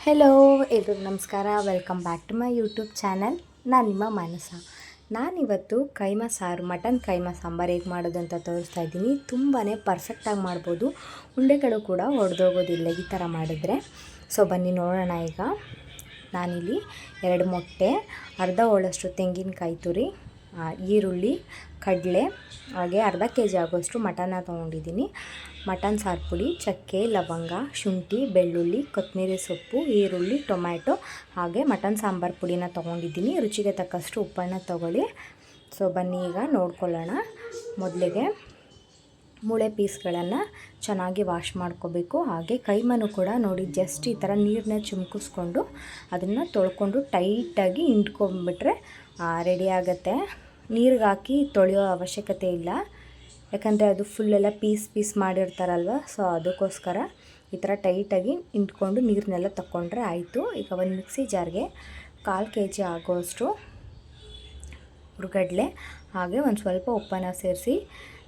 Hello ಎಲ್ರಿಗೂ ನಮಸ್ಕಾರ. Welcome back to my YouTube channel. ನಾನು ನಿಮ್ಮ ಮಾನಸ. ನಾನಿವತ್ತು ಕೈಮಾ ಸಾರು, ಮಟನ್ ಕೈಮಾ ಸಾಂಬಾರು ಹೇಗೆ ಮಾಡೋದು ಅಂತ ತೋರಿಸ್ತಾ ಇದ್ದೀನಿ. ತುಂಬಾ ಪರ್ಫೆಕ್ಟಾಗಿ ಮಾಡ್ಬೋದು, ಉಂಡೆಗಳು ಕೂಡ ಒಡೆದೋಗೋದಿಲ್ಲ ಈ ಥರ ಮಾಡಿದ್ರೆ. ಸೊ ಬನ್ನಿ ನೋಡೋಣ. ಈಗ ನಾನಿಲ್ಲಿ 2 ಮೊಟ್ಟೆ, ಅರ್ಧ ಹೋಳಷ್ಟು ತೆಂಗಿನಕಾಯಿ ತುರಿ, ಈರುಳ್ಳಿ, ಕಡಲೆ, ಹಾಗೆ ಅರ್ಧ kg ಆಗೋಷ್ಟು ಮಟನ್ನ ತೊಗೊಂಡಿದ್ದೀನಿ. ಮಟನ್ ಸಾರು ಪುಡಿ, ಚಕ್ಕೆ, ಲವಂಗ, ಶುಂಠಿ, ಬೆಳ್ಳುಳ್ಳಿ, ಕೊತ್ತಂಬರಿ ಸೊಪ್ಪು, ಈರುಳ್ಳಿ, ಟೊಮ್ಯಾಟೊ, ಹಾಗೆ ಮಟನ್ ಸಾಂಬಾರು ಪುಡಿನ ತೊಗೊಂಡಿದ್ದೀನಿ. ರುಚಿಗೆ ತಕ್ಕಷ್ಟು ಉಪ್ಪನ್ನು ತೊಗೊಳ್ಳಿ. ಸೊ ಬನ್ನಿ ಈಗ ನೋಡ್ಕೊಳ್ಳೋಣ. ಮೊದಲಿಗೆ ಮೂಳೆ ಪೀಸ್ಗಳನ್ನು ಚೆನ್ನಾಗಿ ವಾಶ್ ಮಾಡ್ಕೋಬೇಕು. ಹಾಗೆ ಕೈಮನು ಕೂಡ ನೋಡಿ ಜಸ್ಟ್ ಈ ಥರ ನೀರನ್ನ ಚಿಮ್ಕಿಸ್ಕೊಂಡು ಅದನ್ನು ತೊಳ್ಕೊಂಡು ಟೈಟಾಗಿ ಹಿಂಡ್ಕೊಂಡ್ಬಿಟ್ರೆ ರೆಡಿ ಆಗುತ್ತೆ. ನೀರಿಗೆ ಹಾಕಿ ತೊಳೆಯೋ ಅವಶ್ಯಕತೆ ಇಲ್ಲ, ಯಾಕಂದರೆ ಅದು ಫುಲ್ಲೆಲ್ಲ ಪೀಸ್ ಮಾಡಿರ್ತಾರಲ್ವ. ಸೊ ಅದಕ್ಕೋಸ್ಕರ ಈ ಥರ ಟೈಟಾಗಿ ಹಿಂಡ್ಕೊಂಡು ನೀರನ್ನೆಲ್ಲ ತಗೊಂಡ್ರೆ ಆಯಿತು. ಈಗ ಒಂದು ಮಿಕ್ಸಿ ಜಾರ್ಗೆ 1/4 kg ಆಗೋಷ್ಟು ಹುರ್ಗಡ್ಲೆ, ಹಾಗೆ ಒಂದು ಸ್ವಲ್ಪ ಉಪ್ಪನ್ನು ಸೇರಿಸಿ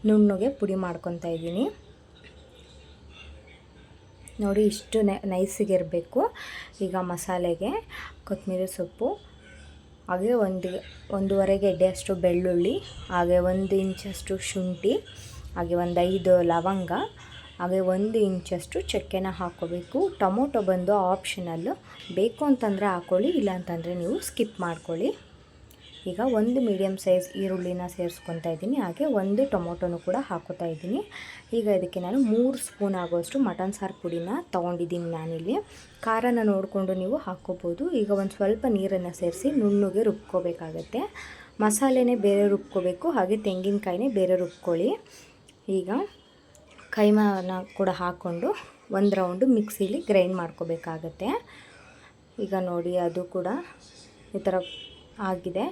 ನುಣ್ಣಗೆ ಪುಡಿ ಮಾಡ್ಕೊತಾ ಇದ್ದೀನಿ. ನೋಡಿ ಇಷ್ಟು ನೈಸಿಗಿರಬೇಕು. ಈಗ ಮಸಾಲೆಗೆ ಕೊತ್ತಂಬರಿ ಸೊಪ್ಪು, ಹಾಗೆ 1.5 ಗೆಡ್ಡೆಯಷ್ಟು ಬೆಳ್ಳುಳ್ಳಿ, ಹಾಗೆ 1 ಇಂಚಷ್ಟು ಶುಂಠಿ, ಹಾಗೆ 5 ಲವಂಗ, ಹಾಗೆ 1 ಇಂಚಷ್ಟು ಚಕ್ಕೆನ ಹಾಕ್ಕೋಬೇಕು. ಟೊಮೊಟೊ ಬಂದು ಆಪ್ಷನಲ್ಲು, ಬೇಕು ಅಂತಂದರೆ ಹಾಕ್ಕೊಳ್ಳಿ, ಇಲ್ಲಾಂತಂದರೆ ನೀವು ಸ್ಕಿಪ್ ಮಾಡ್ಕೊಳ್ಳಿ. ಈಗ 1 ಮೀಡಿಯಮ್ ಸೈಜ್ ಈರುಳ್ಳಿನ ಸೇರಿಸ್ಕೊತಾ ಇದ್ದೀನಿ, ಹಾಗೆ 1 ಟೊಮೊಟೊನೂ ಕೂಡ ಹಾಕೋತಾ ಇದ್ದೀನಿ. ಈಗ ಇದಕ್ಕೆ ನಾನು 3 ಸ್ಪೂನ್ ಆಗೋಷ್ಟು ಮಟನ್ ಸಾರು ಪುಡಿನ ತೊಗೊಂಡಿದ್ದೀನಿ. ನಾನಿಲ್ಲಿ ಖಾರನ ನೋಡಿಕೊಂಡು ನೀವು ಹಾಕ್ಕೋಬೋದು. ಈಗ ಒಂದು ಸ್ವಲ್ಪ ನೀರನ್ನು ಸೇರಿಸಿ ನುಣ್ಣಗೆ ರುಬ್ಕೋಬೇಕಾಗತ್ತೆ. ಮಸಾಲೆನೇ ಬೇರೆ ರುಬ್ಕೋಬೇಕು, ಹಾಗೆ ತೆಂಗಿನಕಾಯಿನೇ ಬೇರೆ ರುಬ್ಕೊಳ್ಳಿ. ಈಗ ಕೈಮಾನ ಕೂಡ ಹಾಕ್ಕೊಂಡು 1 ರೌಂಡು ಮಿಕ್ಸಿಲಿ ಗ್ರೈಂಡ್ ಮಾಡ್ಕೋಬೇಕಾಗತ್ತೆ. ಈಗ ನೋಡಿ ಅದು ಕೂಡ ಈ ಥರ ಆಗಿದೆ.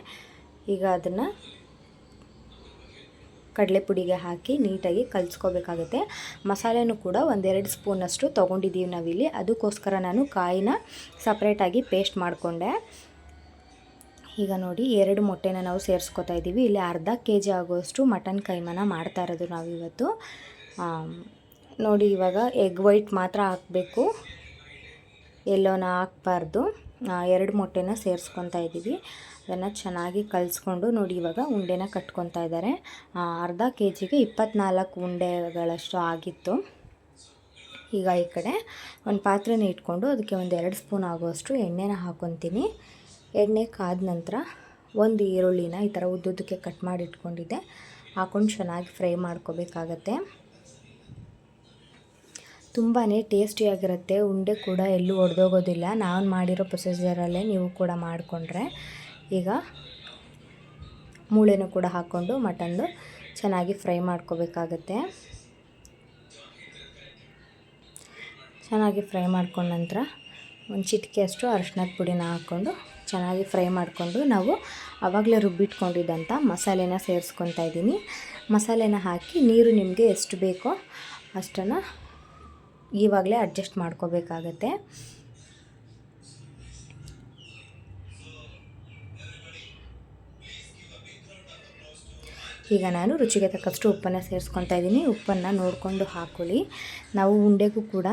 ಈಗ ಅದನ್ನು ಕಡಲೆ ಪುಡಿಗೆ ಹಾಕಿ ನೀಟಾಗಿ ಕಲಿಸ್ಕೋಬೇಕಾಗುತ್ತೆ. ಮಸಾಲೆನೂ ಕೂಡ 1-2 ಸ್ಪೂನಷ್ಟು ತೊಗೊಂಡಿದ್ದೀವಿ ನಾವಿಲ್ಲಿ, ಅದಕ್ಕೋಸ್ಕರ ನಾನು ಕಾಯಿನ ಸಪ್ರೇಟಾಗಿ ಪೇಸ್ಟ್ ಮಾಡಿಕೊಂಡೆ. ಈಗ ನೋಡಿ 2 ಮೊಟ್ಟೆನ ನಾವು ಸೇರಿಸ್ಕೊತಾ ಇದ್ದೀವಿ. ಇಲ್ಲಿ ಅರ್ಧ kg ಆಗೋಷ್ಟು ಮಟನ್ ಕೈಮಾನ ಮಾಡ್ತಾ ಇರೋದು ನಾವಿವತ್ತು. ನೋಡಿ ಇವಾಗ ಎಗ್ ವೈಟ್ ಮಾತ್ರ ಹಾಕಬೇಕು, ಎಲ್ಲೋನ ಹಾಕಬಾರ್ದು. 2 ಮೊಟ್ಟೆನ ಸೇರಿಸ್ಕೊತಾ ಇದ್ದೀವಿ. ಅದನ್ನು ಚೆನ್ನಾಗಿ ಕಲಿಸ್ಕೊಂಡು ನೋಡಿ ಇವಾಗ ಉಂಡೆನ ಕಟ್ಕೊತಾ ಇದ್ದಾರೆ. ಅರ್ಧ kgಗೆ 24 ಉಂಡೆಗಳಷ್ಟು ಆಗಿತ್ತು. ಈಗ ಈ ಕಡೆ ಒಂದು ಪಾತ್ರೆನ ಇಟ್ಕೊಂಡು ಅದಕ್ಕೆ 1-2 ಸ್ಪೂನ್ ಆಗೋಷ್ಟು ಎಣ್ಣೆನ ಹಾಕ್ಕೊತೀನಿ. ಎಣ್ಣೆ ಕಾದ ನಂತರ 1 ಈರುಳ್ಳಿನ ಈ ಥರ ಉದ್ದುದ್ದಕ್ಕೆ ಕಟ್ ಮಾಡಿ ಇಟ್ಕೊಂಡಿದ್ದೆ ಹಾಕ್ಕೊಂಡು ಚೆನ್ನಾಗಿ ಫ್ರೈ ಮಾಡ್ಕೋಬೇಕಾಗತ್ತೆ. ತುಂಬಾ ಟೇಸ್ಟಿಯಾಗಿರುತ್ತೆ, ಉಂಡೆ ಕೂಡ ಎಲ್ಲೂ ಒಡೆದೋಗೋದಿಲ್ಲ. ನಾನು ಮಾಡಿರೋ ಪ್ರೊಸೀಜರಲ್ಲೇ ನೀವು ಕೂಡ ಮಾಡಿಕೊಂಡ್ರೆ. ಈಗ ಮೂಳೆನೂ ಕೂಡ ಹಾಕ್ಕೊಂಡು ಮಟನ್ದು ಚೆನ್ನಾಗಿ ಫ್ರೈ ಮಾಡ್ಕೋಬೇಕಾಗತ್ತೆ. ಚೆನ್ನಾಗಿ ಫ್ರೈ ಮಾಡ್ಕೊಂಡ ನಂತರ ಒಂದು ಚಿಟಿಕೆಯಷ್ಟು ಅರಿಶಿನದ ಪುಡಿನ ಹಾಕ್ಕೊಂಡು ಚೆನ್ನಾಗಿ ಫ್ರೈ ಮಾಡಿಕೊಂಡು ನಾವು ಆವಾಗಲೇ ರುಬ್ಬಿಟ್ಕೊಂಡಿದ್ದಂಥ ಮಸಾಲೆನ ಸೇರಿಸ್ಕೊತಾ ಇದ್ದೀನಿ. ಮಸಾಲೆನ ಹಾಕಿ ನೀರು ನಿಮಗೆ ಎಷ್ಟು ಬೇಕೋ ಅಷ್ಟನ್ನು ಇವಾಗಲೇ ಅಡ್ಜಸ್ಟ್ ಮಾಡ್ಕೋಬೇಕಾಗತ್ತೆ. ಈಗ ನಾನು ರುಚಿಗೆ ತಕ್ಕಷ್ಟು ಉಪ್ಪನ್ನು ಸೇರಿಸ್ಕೊತಾ ಇದ್ದೀನಿ. ಉಪ್ಪನ್ನು ನೋಡಿಕೊಂಡು ಹಾಕ್ಕೊಳ್ಳಿ. ನಾವು ಉಂಡೆಗೂ ಕೂಡ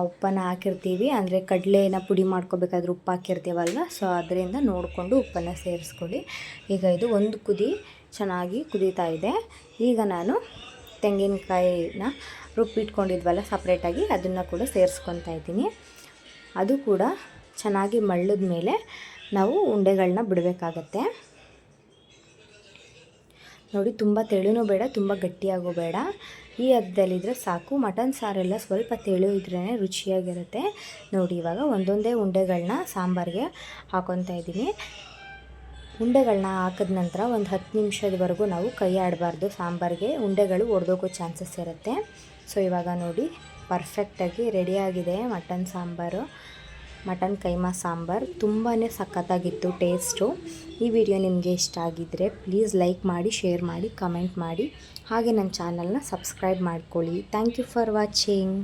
ಉಪ್ಪನ್ನು ಹಾಕಿರ್ತೀವಿ, ಅಂದರೆ ಕಡಲೆನ ಪುಡಿ ಮಾಡ್ಕೋಬೇಕಾದ್ರೆ ಉಪ್ಪು ಹಾಕಿರ್ತೀವಲ್ವ. ಸೊ ಅದರಿಂದ ನೋಡಿಕೊಂಡು ಉಪ್ಪನ್ನು ಸೇರಿಸ್ಕೊಳ್ಳಿ. ಈಗ ಇದು ಒಂದು ಕುದಿ ಚೆನ್ನಾಗಿ ಕುದೀತಾ ಇದೆ. ಈಗ ನಾನು ತೆಂಗಿನಕಾಯಿನ ರುಬ್ಬಿಟ್ಕೊಂಡಿದ್ವಲ್ಲ ಸಪ್ರೇಟಾಗಿ, ಅದನ್ನು ಕೂಡ ಸೇರಿಸ್ಕೊತಾ ಇದ್ದೀನಿ. ಅದು ಕೂಡ ಚೆನ್ನಾಗಿ ಮಳ್ಳದ ಮೇಲೆ ನಾವು ಉಂಡೆಗಳನ್ನ ಬಿಡಬೇಕಾಗತ್ತೆ. ನೋಡಿ ತುಂಬ ತೆಳುನೂ ಬೇಡ, ತುಂಬ ಗಟ್ಟಿಯಾಗೂ ಬೇಡ, ಈ ಹದದಲ್ಲಿದ್ದರೆ ಸಾಕು. ಮಟನ್ ಸಾರೆಲ್ಲ ಸ್ವಲ್ಪ ತೆಳು ಇದ್ರೇ ರುಚಿಯಾಗಿರುತ್ತೆ. ನೋಡಿ ಇವಾಗ ಒಂದೊಂದೇ ಉಂಡೆಗಳನ್ನ ಸಾಂಬಾರಿಗೆ ಹಾಕ್ಕೊತಾ ಇದ್ದೀನಿ. ಉಂಡೆಗಳನ್ನ ಹಾಕಿದ ನಂತರ ಒಂದು 10 ನಿಮಿಷದವರೆಗೂ ನಾವು ಕೈ ಆಡಬಾರ್ದು. ಸಾಂಬಾರಿಗೆ ಉಂಡೆಗಳು ಒಡೆದೋಗೋ ಚಾನ್ಸಸ್ ಇರುತ್ತೆ. ಸೊ ಇವಾಗ ನೋಡಿ ಪರ್ಫೆಕ್ಟಾಗಿ ರೆಡಿಯಾಗಿದೆ ಮಟನ್ ಸಾಂಬಾರು, ಮಟನ್ ಕೈಮಾ ಸಾಂಬಾರು. ತುಂಬಾ ಸಖತ್ತಾಗಿತ್ತು ಟೇಸ್ಟು. ಈ ವಿಡಿಯೋ ನಿಮಗೆ ಇಷ್ಟ ಆಗಿದ್ದರೆ ಪ್ಲೀಸ್ ಲೈಕ್ ಮಾಡಿ, ಶೇರ್ ಮಾಡಿ, ಕಮೆಂಟ್ ಮಾಡಿ, ಹಾಗೆ ನನ್ನ ಚಾನಲ್ನ ಸಬ್ಸ್ಕ್ರೈಬ್ ಮಾಡ್ಕೊಳ್ಳಿ. Thank you for watching.